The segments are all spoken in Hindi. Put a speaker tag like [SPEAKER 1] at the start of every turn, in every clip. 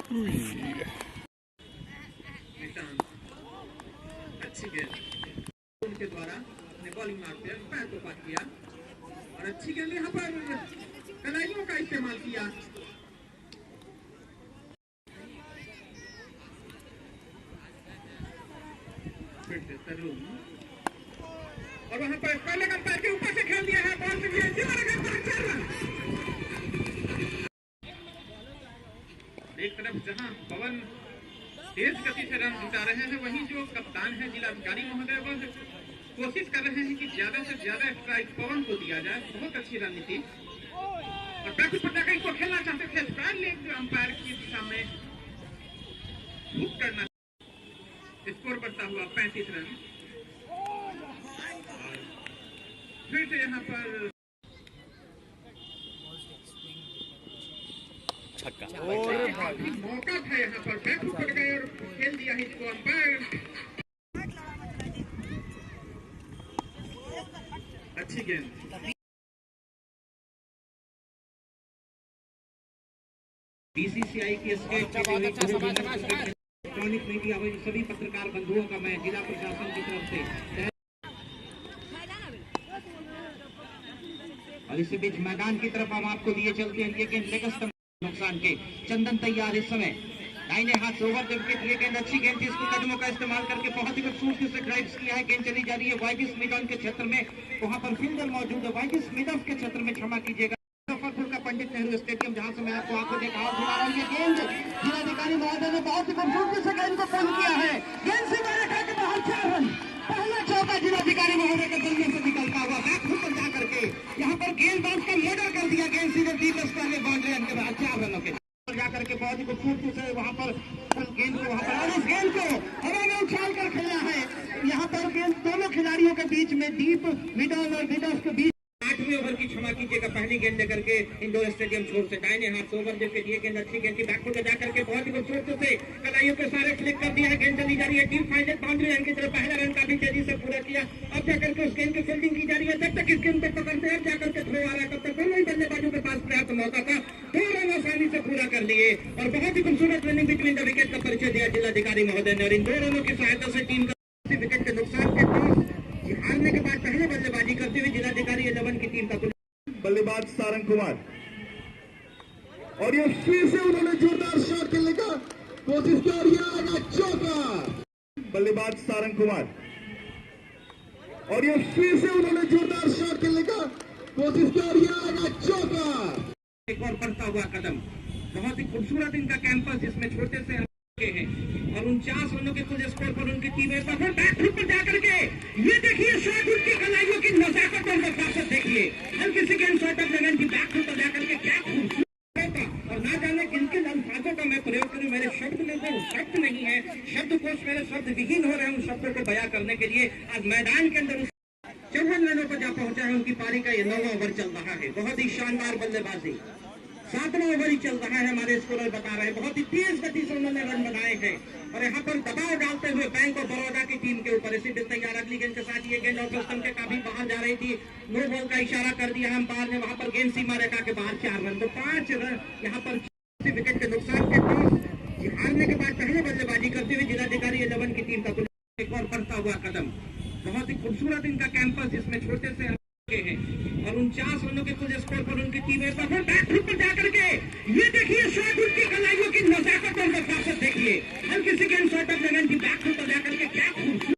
[SPEAKER 1] अच्छी गेंद उनके द्वारा बॉलिंग मारते हैं, पैर को पार किया और अच्छी गेंद यहाँ पर कलाइयों का इस्तेमाल किया। फिर से तरुण और वहां पर पहले का पैर के ऊपर से खेल दिया है, बॉल से एक तरफ जहां पवन तेज गति से रन जुटा रहे हैं, वहीं जो कप्तान है जिलाधिकारी महोदय वह कोशिश कर रहे हैं कि ज्यादा से ज्यादा स्ट्राइक पवन को दिया जाए। बहुत अच्छी रणनीति और बैकफुट पर जाकर इसको खेलना चाहते थे, स्क्वायर लेग अंपायर की दिशा में हुक करना। स्कोर बढ़ता हुआ 35 रन। फिर से यहाँ पर छक्का मौका था, यहाँ पर बैक पड़ गए और खेल दिया है इसको अंपायर। अच्छी गेंद बीसीसीआई की इलेक्ट्रॉनिक मीडिया सभी पत्रकार बंधुओं का मैं जिला प्रशासन की तरफ से और इसी बीच मैदान की तरफ हम आपको लिए चलते हैं। ये गेंद लेग नुकसान के चंदन तैयार इस समय दाहिने हाथ से ओवर जबकि ये गेंद अच्छी गेंद थी, इसको कदमों का इस्तेमाल करके बहुत ही खूबसूरती से ड्राइव किया है। गेंद चली जा रही है वाइगिस मैदान के क्षेत्र में, वहां पर फील्डर मौजूद है वाइगिस मैदान के क्षेत्र में, क्षमा कीजिएगा मुजफ्फरपुर का पंडित नेहरू स्टेडियम, जहां से मैं आपको आंखों देखा दिला रहा हूँ। ये गेंद जिलाधिकारी महोदय ने बहुत ही खूबसूरती से गेंद को पुल किया है। गेंद से बाहर बाहर 4 रन, पहला चौका जिलाधिकारी महोदय के दलिए से निकलता हुआ बैकफुट पर जाकर के यहाँ पर गेंदबाज का मर्डर कर दिया। गेंद सीधे 3 पहले बाउंड्री के बाद 4 रनों के जाकर के बहुत ही खूबसूरती से वहां पर गेंद को वहां पर इस गेंद को हवा में उछाल कर खेला है। यहाँ पर गेंद दोनों खिलाड़ियों के बीच में डीप मिडल और मिडल के बीच 8वें ओवर की, क्षमा कीजिएगा, पहली गेंद लेकर के इंडोर स्टेडियम छोर से दाहिने हाथ से ओवर जबकि ये गेंद अच्छी गेंद की बैकफुट पे जाकर के बहुत ही खूबसूरती से कलाइयों के सारे क्लिक कर दिया है। गेंद चली जा रही है डीप फाइनल बाउंड्री लाइन की तरफ, पहला रन काफी तेजी से पूरा किया। अब जाकर के उस गेंद की फील्डिंग की जा रही है, जब तक इस गेंद को पकड़ते हैं जाकर के थ्रो आ रहा है तब तक दोनों ही बल्लेबाजों के पास पर्याप्त मौका था, 2 रन आसानी से पूरा कर लिए और बहुत ही खूबसूरत रनिंग बिटवीन द विकेट का परिचय दिया जिलाधिकारी महोदय ने और इन 2 रनों की सहायता से टीम का विकेट के नुकसान के टॉस हारने के बाद पहले बल्लेबाजी करते हुए जिलाधिकारी 11 की टीम का बल्लेबाज सारंग कुमार और ये फिर से उन्होंने जोरदार शॉट खेलने का कोशिश की और ये आएगा चौका। बल्लेबाज सारंग कुमार और ये फिर से उन्होंने जोरदार शॉट खेलने का कोशिश की और ये आएगा चौका। एक और बढ़ता हुआ कदम, बहुत ही खूबसूरत इनका कैंपस जिसमें छोटे से हैं और 49 रनों के कुल स्कोर पर उनकी टीम है। पर बैकफुट पर जाकर के ये देखिए शॉट, उनकी कलाइयों की नजाकत और नफासत देखिए, हर किसी के शॉट ऑफ लेवल की बैकफुट पर जाकर के क्या खूबसूरत और ना जाने किनके अल्फाजों का मैं प्रयोग करूं, मेरे शब्द में कोई शब्द नहीं है, शब्दकोश मेरे शब्द विहीन हो रहे हैं उन शब्दों को बयां करने के लिए। आज मैदान के अंदर 54 रनों पर जा पहुंचा है, उनकी पारी का ये 9वां ओवर चल रहा है। बहुत ही शानदार बल्लेबाजी, 7वां ओवर ही चल रहा है, हमारे स्कोरर बता रहे हैं। बहुत ही तेज गति से उन्होंने रन बनाए हैं और यहाँ पर दबाव डालते हुए बैंक ऑफ बड़ौदा की टीम के ऊपर इसी तैयार अगली गेंद के साथ ये गेंद और के काफी बाहर जा रही थी, नो बॉल का इशारा कर दिया अंपायर ने, वहां पर गेंद सीमा रेखा के बाहर 4 रन, तो 5 रन यहाँ पर विकेट के नुकसान के टॉस हारने के बाद पहले बल्लेबाजी करते हुए जिलाधिकारी 11 की टीम का एक और बढ़ता हुआ कदम, बहुत ही खूबसूरत इनका कैंपस जिसमें छोटे से हैं और 49 रनों के कुल स्कोर पर उनकी टीम है। पर बैकफुट पर जाकर के ये देखिए शॉट, उनकी कलाइयों की नजाकत और नफासत देखिए, हर किसी के शॉट ऑफ लेवल की बैकफुट पर जाकर के क्या खूबसूरत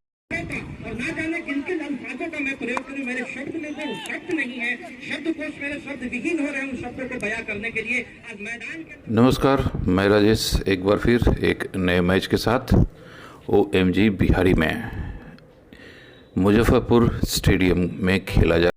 [SPEAKER 1] और ना जाने किनके अल्फाजों का मैं प्रयोग करूं, मेरे शब्द में कोई शब्द नहीं है, शब्दकोश मेरे शब्द विहीन हो रहे हैं उन शब्दों को बयां करने के लिए। आज मैदान के
[SPEAKER 2] नमस्कार, मैं राजेश एक बार फिर एक नए मैच के साथ OMG बिहारी में मुजफ्फरपुर स्टेडियम में खेला जा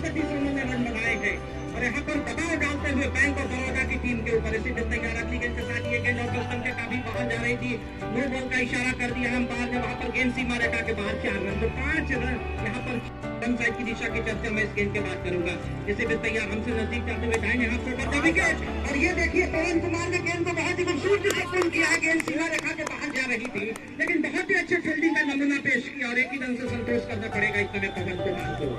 [SPEAKER 1] 30 रनों में रन बनाए हैं और यहाँ पर दबाव डालते हुए बैंक ऑफ बड़ौदा की टीम के ऊपर इसी दिन तैयार अगली गेंद के साथ ये गेंद और स्टंप के काफी बाहर जा रही थी। नो बॉल का इशारा कर दिया अंपायर ने, वहां पर गेंद सीमा रेखा के बाहर 4 रन, तो 5 रन यहाँ पर रन साइड की दिशा की चर्चा मैं इस गेंद के बात करूंगा। इसी दिन तैयार हमसे नजदीक जाते हुए दाहिने हाथ से बचा विकेट और ये देखिए पवन कुमार ने गेंद को बहुत ही खूबसूरती से पुल किया है। गेंद सीमा रेखा के बाहर जा रही थी लेकिन बहुत ही अच्छे फील्डिंग का नमूना पेश किया और एक ही रन से संतोष करना पड़ेगा इस समय पवन कुमार को।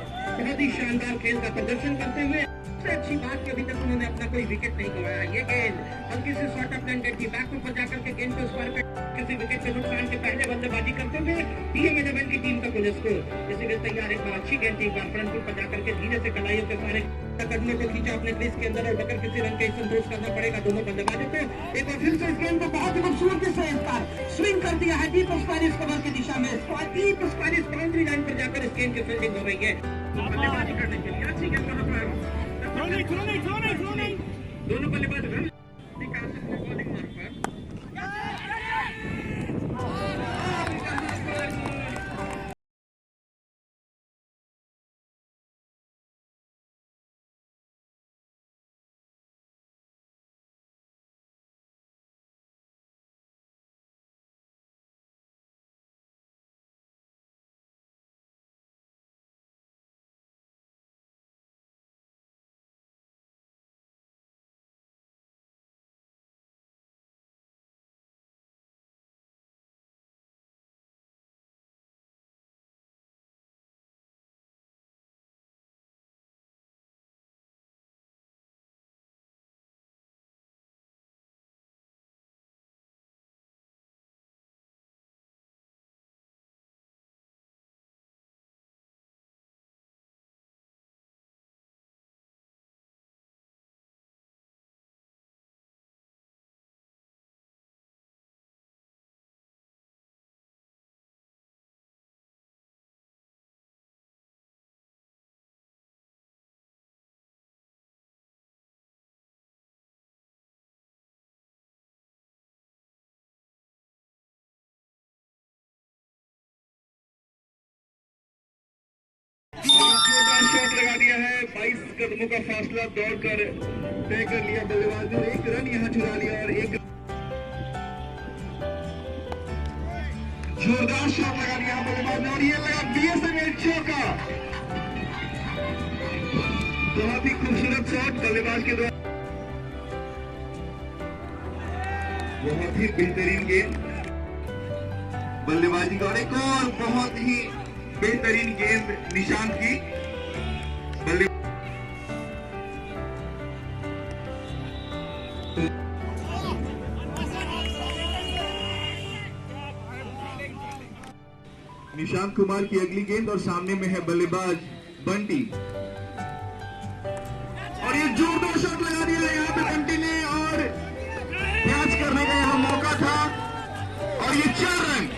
[SPEAKER 1] बहुत ही शानदार खेल का प्रदर्शन करते हुए सबसे अच्छी बात कि अभी तक उन्होंने अपना कोई विकेट नहीं गंवाया। ये गेंद हल्की से शॉर्ट अप प्लांटेड थी, बैक ऊपर जाकर के गेंद को स्क्वायर पे किसी विकेट के नुकसान के पहले बल्लेबाजी करते हुए टीम 11 की टीम का कुल स्कोर। इसी के तैयार एक बार अच्छी गेंद थी, एक बार फ्रंट पर जाकर के धीरे से कलाइयों के सारे कदमों को खींचा अपने क्रीज के अंदर और बगैर किसी रन के संतोष करना पड़ेगा दोनों बल्लेबाजों को। एक बार फिर से इस गेंद को बहुत ही खूबसूरती से इस बार स्विंग कर दिया है डीप स्क्वायर कवर की दिशा में, डीप स्क्वायर बाउंड्री लाइन पर जाकर इस गेंद की फील्डिंग हो रही है। बल्लेबाजी करने के लिए अच्छी गेंद वहां पर दोनों बल्लेबाज रन बॉलिंग मार्क पर शॉट लगा दिया है, 22 कदमों का फासला दौड़कर तय कर लिया बल्लेबाज ने, एक रन यहाँ चुरा लिया और एक जोरदार शॉट लगा दिया बल्लेबाज ने और ये लगा बीएसएमएल चौका। बहुत ही खूबसूरत शॉट बल्लेबाज के द्वारा, बहुत ही बेहतरीन गेंद बल्लेबाजी का और एक और बहुत ही बेहतरीन गेंद निशांत की बल्ले निशांत कुमार की अगली गेंद और सामने में है बल्लेबाज बंटी और ये जोरदार शॉट लगा दिया है यहाँ पे बंटी ने और कैच करने का यहाँ मौका था और ये 4 रन।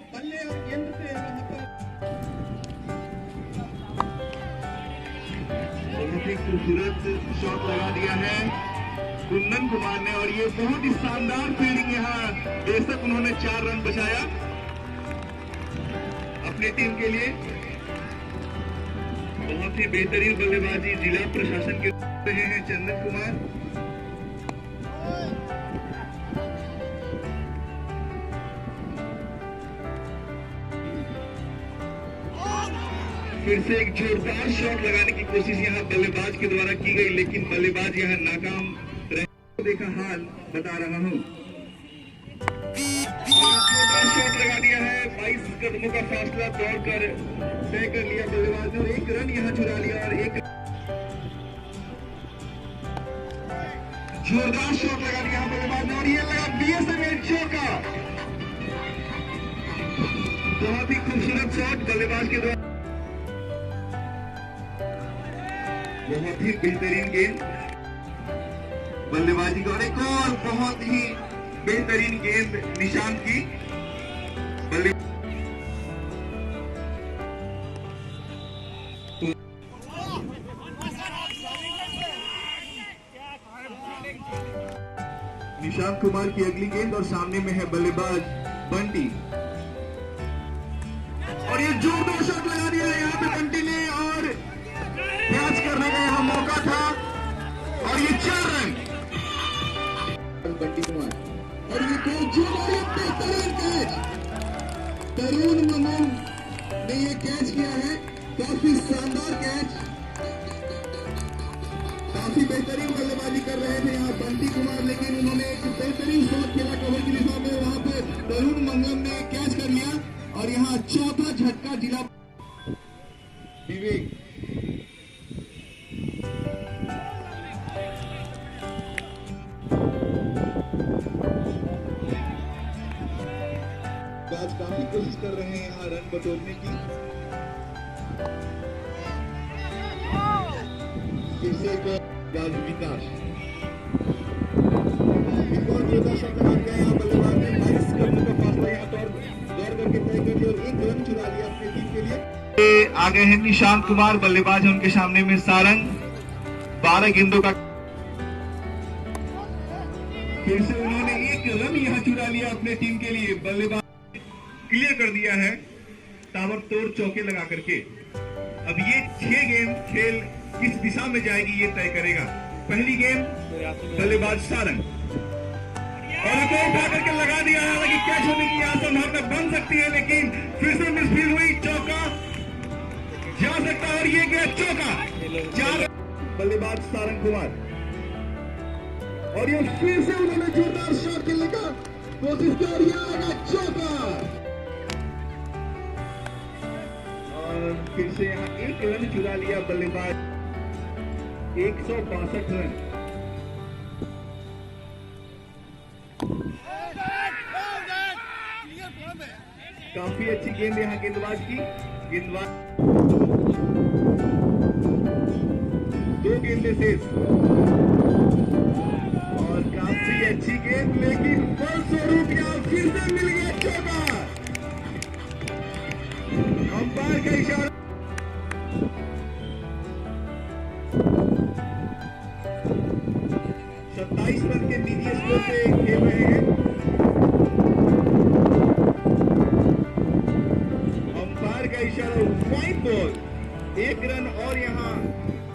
[SPEAKER 1] बल्ले और गेंद से वहां पर बहुत ही खूबसूरत शॉट लगा दिया है कुंदन कुमार ने, और ये बहुत ही शानदार फील्डिंग यहाँ, बेशक उन्होंने 4 रन बचाया अपनी टीम के लिए। बहुत ही बेहतरीन बल्लेबाजी जिला प्रशासन के रहे हैं चंदन कुमार। फिर से एक जोरदार शॉट लगाने की कोशिश यहाँ बल्लेबाज के द्वारा की गई, लेकिन बल्लेबाज यहाँ नाकाम रहे। देखा हाल बता रहा हूँ, जोरदार शॉट लगा दिया है, 22 कदमों का फासला दौड़कर तय कर लिया बल्लेबाज ने, और 1 रन यहाँ चुरा लिया। और एक जोरदार शॉट लगा दिया बल्लेबाज ने, और ये लगा बीएसएम चौका। बहुत ही खूबसूरत शॉट बल्लेबाज के द्वारा, बहुत ही बेहतरीन गेंद बल्लेबाजी का, और एक और बहुत ही बेहतरीन गेंद निशांत की बल्ले। निशांत कुमार की अगली गेंद, और सामने में है बल्लेबाज बंटी, और ये जोरदार शॉट लगा दिया है यहाँ पे बंटी ने, और कैच करने का यहाँ मौका था, और ये 4 रन बंटी कुमार। और ये बेहतरीन कैच तरुण मंगल ने ये कैच किया है, काफी शानदार कैच, काफी बेहतरीन बल्लेबाजी कर रहे थे यहाँ बंटी कुमार, लेकिन उन्होंने एक बेहतरीन शॉट खेला कवर की दिशा में, वहां पे तरुण मंगल ने कैच कर लिया, और यहाँ चौथा झटका जिला विवेक। आज काफी कोशिश कर रहे हैं यहाँ रन बटोरने की। फिर से एक विकास, एक और जोरदार शॉट लगा दिया यहाँ बल्लेबाज ने, 22 कदमों का फासला यहाँ पर दौड़ करके तय कर दिया, और 1 रन चुरा लिया अपनी टीम के लिए। आगे है निशांत कुमार, बल्लेबाज है उनके सामने में सारंग, 12 गेंदों का, फिर से उन्होंने 1 रन यहाँ चुरा लिया अपने टीम के लिए। बल्लेबाज क्लियर कर दिया है ताबड़तोड़ चौके लगा करके। अब ये 6 गेंद खेल किस दिशा में जाएगी ये तय करेगा। पहली गेंद बल्लेबाज सारंग, और उनको उठा करके लगा दिया, हालांकि कैच होने की यहाँ संभावना बन सकती है, लेकिन फिर से मिसफील्ड हुई, चौका जा सकता है, और ये गया चौका। 4 बल्लेबाज सारंग कुमार, और ये फिर से उन्होंने जोरदार शॉट खेलने का कोशिश की, और ये आएगा चौका, और फिर से यहाँ 1 रन चुरा लिया बल्लेबाज। 162 रन, काफी अच्छी गेंद यहाँ गेंदबाज की, गेंदबाज 2 गेंदें शेष, और काफी अच्छी गेंद, लेकिन फलस्वरूप यहाँ फिर से मिल गया चौका। अंपायर का इशारा, 27 रन के मीडियम स्कोर पे खेल रहे हैं। अंपायर का इशारा, वाइड बॉल, 1 रन और यहाँ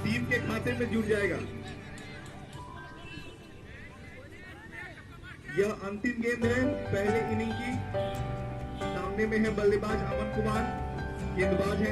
[SPEAKER 1] टीम के खाते में जुड़ जाएगा। यह अंतिम गेंद है पहले इनिंग की। सामने में है बल्लेबाज अमन कुमार, गेंदबाज है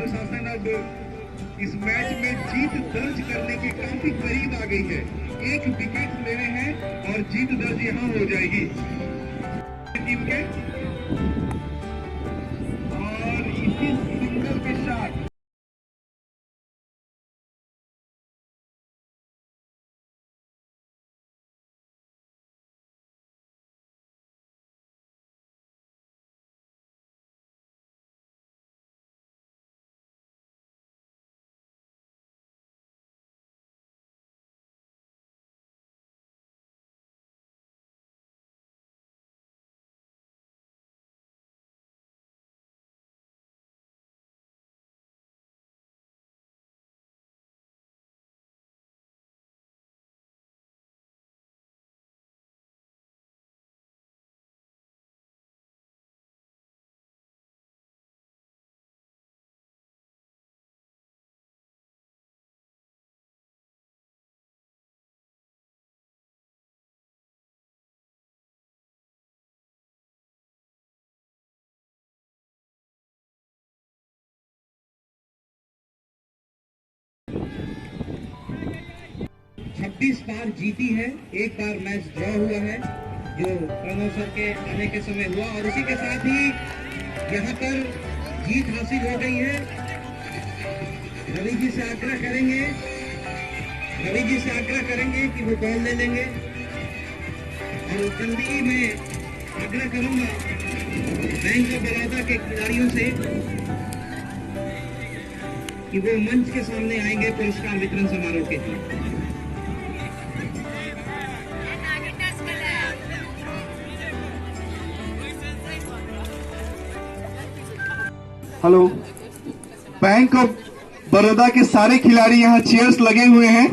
[SPEAKER 3] प्रशासन अब इस मैच में जीत दर्ज करने के काफी करीब आ गई है। 1 विकेट लेने हैं और जीत दर्ज यहाँ हो जाएगी टीम के। और इसी सिंगल के साथ
[SPEAKER 1] छब्बीस बार जीती है, 1 बार मैच ड्रॉ हुआ है जो प्रणव सर के आने के समय हुआ। और इसी के साथ ही यहाँ पर जीत हासिल हो गई है। रवि जी से आग्रह करेंगे कि वो बॉल ले लेंगे। और जल्दी मैं आग्रह करूंगा बैंक ऑफ बड़ौदा के खिलाड़ियों से कि वो मंच के सामने आएंगे पुरस्कार वितरण समारोह के लिए।
[SPEAKER 3] हेलो, बैंक ऑफ बड़ौदा के सारे खिलाड़ी यहाँ चेयर्स लगे हुए हैं।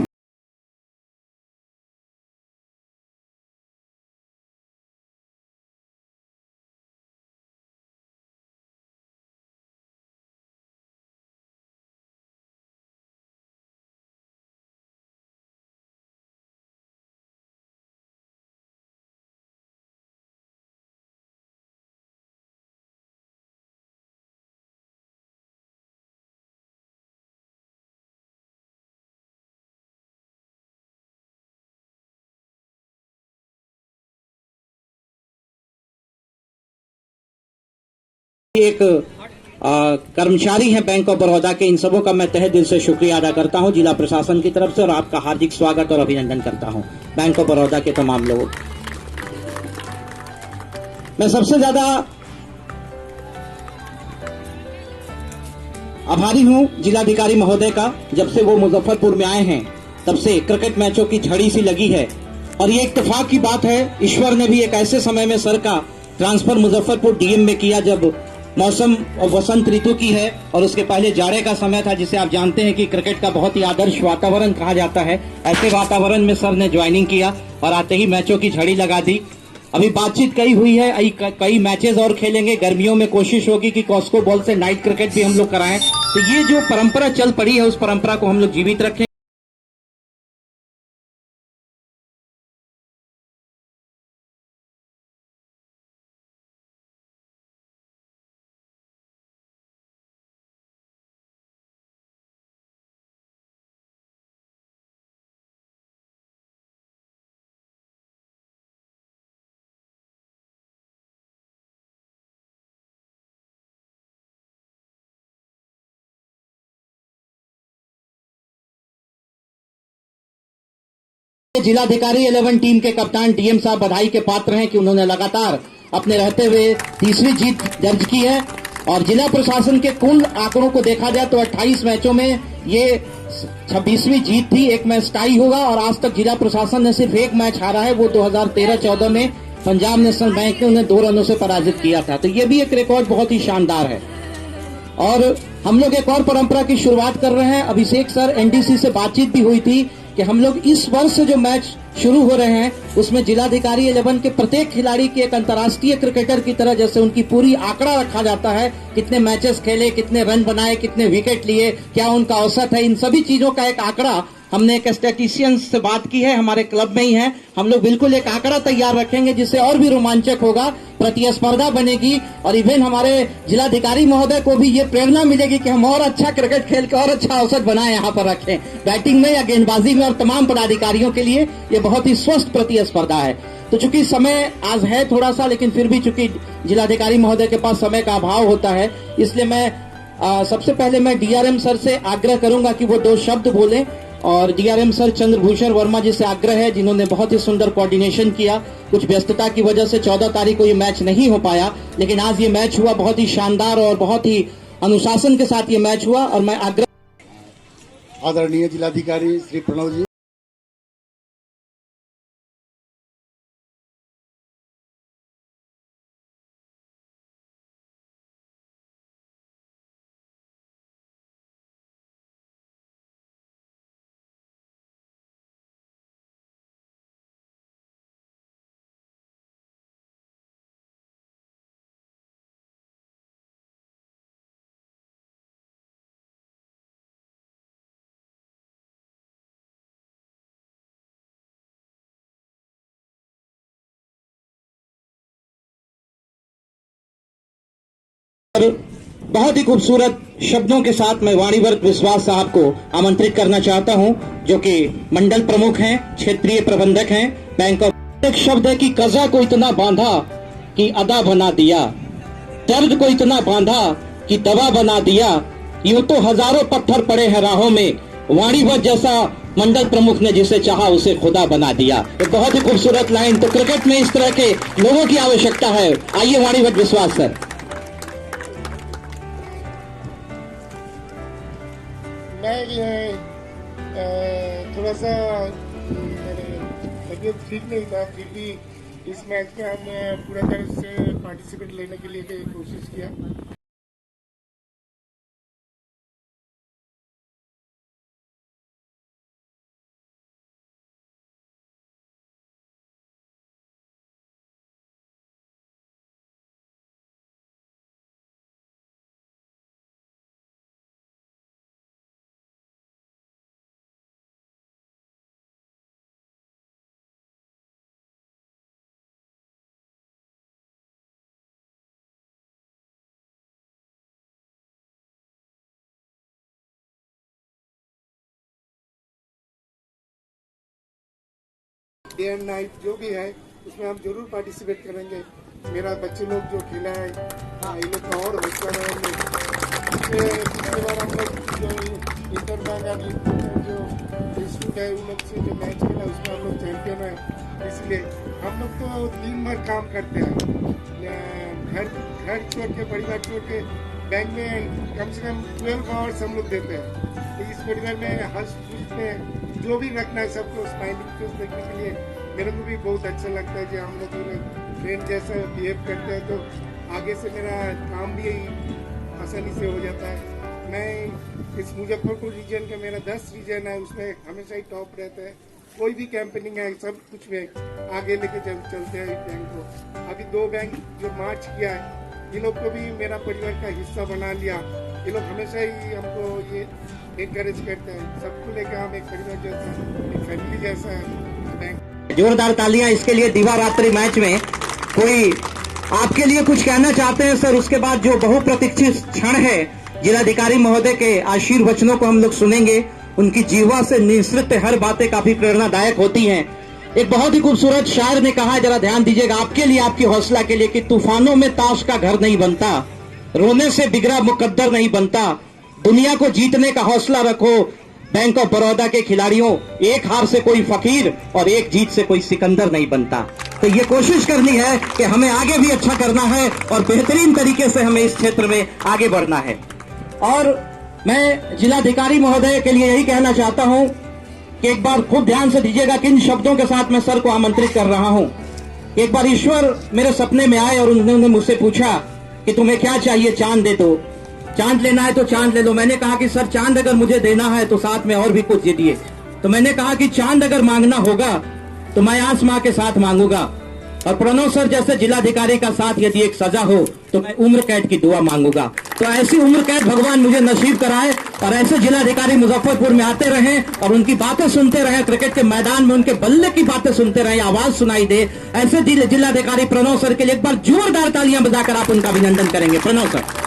[SPEAKER 1] एक कर्मचारी हैं बैंक ऑफ बड़ौदा के, इन सबों का मैं तहे दिल से शुक्रिया अदा करता हूं जिला प्रशासन की तरफ से, और आपका हार्दिक स्वागत और अभिनंदन करता हूं बैंक ऑफ बड़ौदा के तमाम लोग। मैं सबसे ज्यादा आभारी हूं जिलाधिकारी महोदय का। जब से वो मुजफ्फरपुर में आए हैं तब से क्रिकेट मैचों की झड़ी सी लगी है। और ये इत्तेफाक की बात है, ईश्वर ने भी एक ऐसे समय में सर का ट्रांसफर मुजफ्फरपुर डीएम में किया जब मौसम वसंत ऋतु की है और उसके पहले जाड़े का समय था, जिसे आप जानते हैं कि क्रिकेट का बहुत ही आदर्श वातावरण कहा जाता है। ऐसे वातावरण में सर ने ज्वाइनिंग किया और आते ही मैचों की झड़ी लगा दी। अभी बातचीत कई हुई है, कई मैचेस और खेलेंगे। गर्मियों में कोशिश होगी कि कॉस्को बॉल से नाइट क्रिकेट भी हम लोग कराएं। तो ये जो परंपरा चल पड़ी है उस परंपरा को हम लोग जीवित रखें। जिलाधिकारी 11 टीम के कप्तान डीएम साहब बधाई के पात्र हैं कि उन्होंने लगातार अपने रहते हुए 30वीं जीत दर्ज की है। और जिला प्रशासन के कुल आंकड़ों को देखा जाए तो 28 मैचों में ये 26वीं जीत थी। एक मैच टाई होगा और आज तक जिला प्रशासन ने सिर्फ एक मैच हारा है, वो 2013-14 में पंजाब नेशनल बैंक ने उन्हें 2 रनों से पराजित किया था। तो ये भी एक रिकॉर्ड बहुत ही शानदार है। और हम लोग एक और परंपरा की शुरुआत कर रहे हैं। अभिषेक सर एनडीसी से बातचीत भी हुई थी कि हम लोग इस वर्ष से जो मैच शुरू हो रहे हैं उसमें जिलाधिकारी 11 के प्रत्येक खिलाड़ी की एक अंतर्राष्ट्रीय क्रिकेटर की तरह जैसे उनकी पूरी आंकड़ा रखा जाता है, कितने मैचेस खेले, कितने रन बनाए, कितने विकेट लिए, क्या उनका औसत है, इन सभी चीजों का एक आंकड़ा हमने एक स्टैटिशियन से बात की है, हमारे क्लब में ही है। हम लोग बिल्कुल एक आंकड़ा तैयार रखेंगे जिससे और भी रोमांचक होगा, प्रतिस्पर्धा बनेगी और इवन हमारे जिलाधिकारी महोदय को भी ये प्रेरणा मिलेगी कि हम और अच्छा क्रिकेट खेल के और अच्छा अवसर बनाए यहाँ पर रखें, बैटिंग में या गेंदबाजी में। और तमाम पदाधिकारियों के लिए ये बहुत ही स्वस्थ प्रतिस्पर्धा है। तो चूंकि समय आज है थोड़ा सा, लेकिन फिर भी चूंकि जिलाधिकारी महोदय के पास समय का अभाव होता है, इसलिए मैं सबसे पहले मैं डीआरएम सर से आग्रह करूंगा कि वो 2 शब्द बोलें। और डीआरएम सर चंद्रभूषण वर्मा जी से आग्रह है, जिन्होंने बहुत ही सुंदर कोऑर्डिनेशन किया। कुछ व्यस्तता की वजह से 14 तारीख को ये मैच नहीं हो पाया, लेकिन आज ये मैच हुआ, बहुत ही शानदार और बहुत ही अनुशासन के साथ ये मैच हुआ। और मैं आग्रह
[SPEAKER 4] आदरणीय जिलाधिकारी श्री प्रणव जी,
[SPEAKER 1] बहुत ही खूबसूरत शब्दों के साथ मैं वाणीवर्त विश्वास साहब को आमंत्रित करना चाहता हूं, जो कि मंडल प्रमुख हैं, क्षेत्रीय प्रबंधक हैं बैंक ऑफ। एक शब्द है कि कज़ा को इतना बांधा कि अदा बना दिया, दर्द को इतना बांधा कि दवा बना दिया, यूं तो हजारों पत्थर पड़े हैं राहों में, वाणीवर्त जैसा मंडल प्रमुख ने जिसे चाहा उसे खुदा बना दिया। एक बहुत ही खूबसूरत लाइन। तो क्रिकेट में इस तरह के लोगों की आवश्यकता है। आइए वाणीवर्त विश्वास सर।
[SPEAKER 5] मैं थोड़ा सा मेरे तबीयत ठीक नहीं था, फिर भी इस मैच में हमने पूरा तरह से पार्टिसिपेट लेने के लिए कोशिश किया। डे एंड नाइट जो भी है उसमें हम जरूर पार्टिसिपेट करेंगे। मेरा बच्चे लोग जो खेला है ये लोग का और हौसला रहेंगे। पिछले बार हम लोग जो इंटर बैंक जो इंस्टीट्यूट है उन लोग से जो मैच खेला उसमें हम लोग चैंपियन है। इसलिए हम लोग तो दिन भर काम करते हैं, घर छोड़ के परिवार छोड़ के बैंक में कम से कम 12 आवर्स हम लोग देते हैं। तो इस परिवार में हर चीज में जो भी रखना है सबको स्माइलिंग फेस देखने के लिए मेरे को भी बहुत अच्छा लगता है कि हम लोग फ्रेंड जैसा बिहेव करते हैं, तो आगे से मेरा काम भी आसानी से हो जाता है। मैं इस मुजफ्फरपुर रीजन का मेरा 10 रीजन है, उसमें हमेशा ही टॉप रहता है। कोई भी कैंपेनिंग है सब कुछ में आगे लेके चलते हैं बैंक को। अभी 2 बैंक जो मार्च किया है ये लोग को भी मेरा परिवार का हिस्सा बना लिया। ये लोग हमेशा ही हमको ये एनकरेज करते हैं, सबको लेकर हम एक परिवार जैसा, एक फैमिली जैसा है बैंक।
[SPEAKER 1] जोरदार तालियां इसके लिए। दिवा रात्रि मैच में कोई आपके लिए कुछ कहना चाहते हैं सर? उसके बाद जो बहुप्रतीक्षित क्षण है, जिलाधिकारी महोदय के आशीर्वचनों को हम लोग सुनेंगे। उनकी जीवा से निसृत हर बातें काफी प्रेरणादायक होती हैं। एक बहुत ही खूबसूरत शायर ने कहा, जरा ध्यान दीजिएगा, आपके लिए, आपकी हौसला के लिए, कि तूफानों में ताश का घर नहीं बनता, रोने से बिगड़ा मुकद्दर नहीं बनता, दुनिया को जीतने का हौसला रखो बैंक ऑफ बड़ौदा के खिलाड़ियों, एक हार से कोई फकीर और एक जीत से कोई सिकंदर नहीं बनता। तो ये कोशिश करनी है कि हमें आगे भी अच्छा करना है और बेहतरीन तरीके से हमें इस क्षेत्र में आगे बढ़ना है। और मैं जिलाधिकारी महोदय के लिए यही कहना चाहता हूं कि एक बार खूब ध्यान से दीजिएगा किन शब्दों के साथ मैं सर को आमंत्रित कर रहा हूं। एक बार ईश्वर मेरे सपने में आए और उन्होंने मुझसे पूछा कि तुम्हें क्या चाहिए, चांद दे दो, चांद लेना है तो चांद ले लो। मैंने कहा कि सर चांद अगर मुझे देना है तो साथ में और भी कुछ दीजिए। तो मैंने कहा कि चांद अगर मांगना होगा तो मैं आसमां के साथ मांगूंगा,
[SPEAKER 6] और प्रणव सर जैसे जिलाधिकारी का साथ यदि एक सजा हो तो मैं उम्र कैद की दुआ मांगूंगा। तो ऐसी उम्र कैद भगवान मुझे नसीब कराए और ऐसे जिलाधिकारी मुजफ्फरपुर में आते रहें और उनकी बातें सुनते रहें, क्रिकेट के मैदान में उनके बल्ले की बातें सुनते रहें, आवाज सुनाई दे। ऐसे जिलाधिकारी प्रणव सर के लिए एक बार जोरदार तालियां बजाकर आप उनका अभिनंदन करेंगे। प्रणव सर।